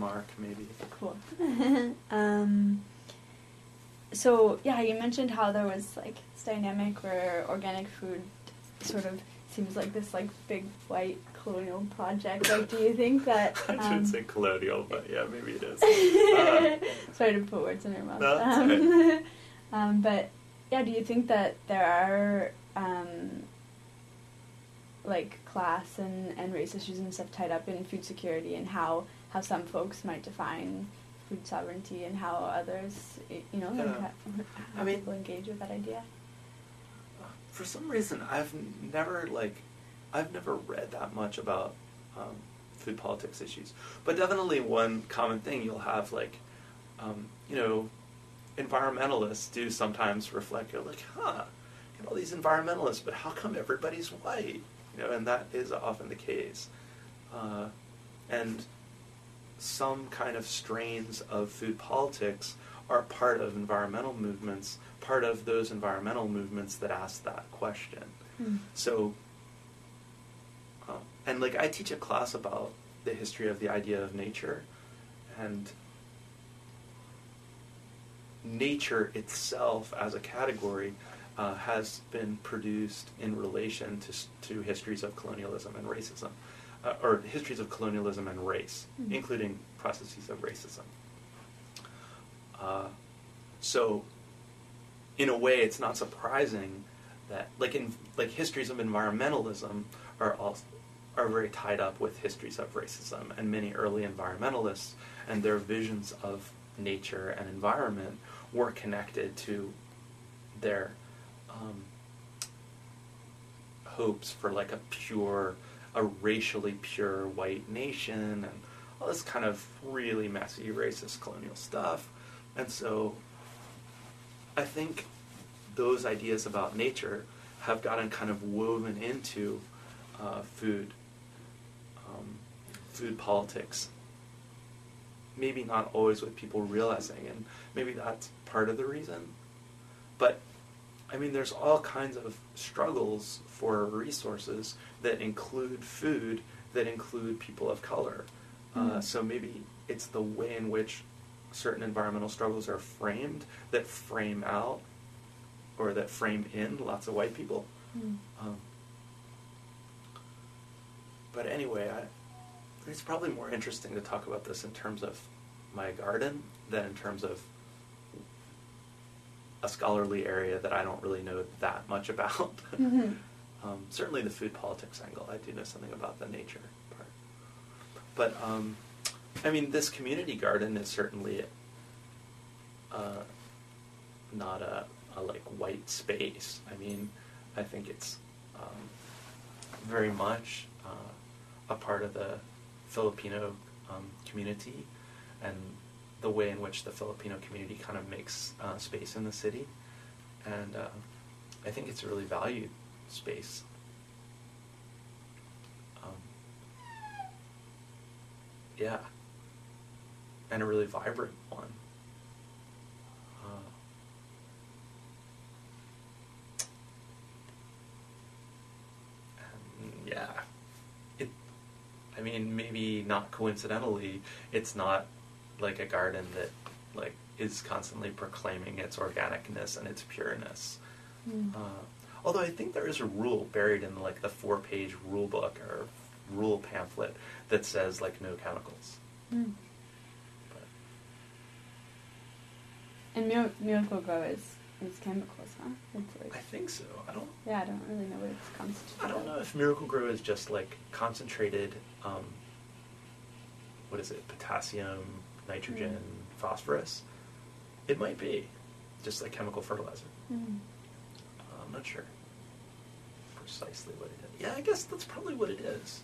mark, maybe. Cool. So, yeah, you mentioned how there was, like, this dynamic where organic food sort of seems like this, like, big, white colonial project. Like, do you think that... I shouldn't say colonial, but yeah, maybe it is. Sorry to put words in your mouth. No, that's okay. But, yeah, do you think that there are, like, class and race issues and stuff tied up in food security, and how some folks might define food sovereignty and how others, you know, how people engage with that idea? For some reason, I've never read that much about food politics issues. But definitely one common thing you'll have, like, you know, environmentalists do sometimes reflect, you're like, get all these environmentalists, but how come everybody's white? You know, and that is often the case. And some kind of strains of food politics are part of environmental movements, part of those environmental movements that ask that question. So, and like I teach a class about the history of the idea of nature, and nature itself as a category has been produced in relation to histories of colonialism and racism. Or histories of colonialism and race, including processes of racism. So, in a way, it's not surprising that, like histories of environmentalism are very tied up with histories of racism, and many early environmentalists and their visions of nature and environment were connected to their hopes for like a racially pure white nation, and all this kind of really messy racist colonial stuff. And so I think those ideas about nature have gotten kind of woven into food politics. Maybe not always with people realizing, and maybe that's part of the reason. But I mean, there's all kinds of struggles for resources that include food, that include people of color. So maybe it's the way in which certain environmental struggles are framed that frame out, or that frame in lots of white people. But anyway, it's probably more interesting to talk about this in terms of my garden than in terms of a scholarly area that I don't really know that much about. Certainly the food politics angle, I do know something about the nature part. But, I mean, this community garden is certainly not a like white space. I mean, I think it's very much a part of the Filipino community, and the way in which the Filipino community kind of makes space in the city. And I think it's a really valued space. Yeah. And a really vibrant one. Yeah. I mean, maybe not coincidentally, it's not like a garden that like is constantly proclaiming its organicness and its pureness. Although I think there is a rule buried in like the 4-page rule book or rule pamphlet that says like no chemicals. But. And Miracle-Gro is chemicals, huh? It's like, I think so. I don't really know what it's constituted. I don't know if Miracle-Gro is just like concentrated, what is it, potassium, nitrogen, phosphorus. It might be just like chemical fertilizer. I'm not sure precisely what it is. Yeah, I guess that's probably what it is.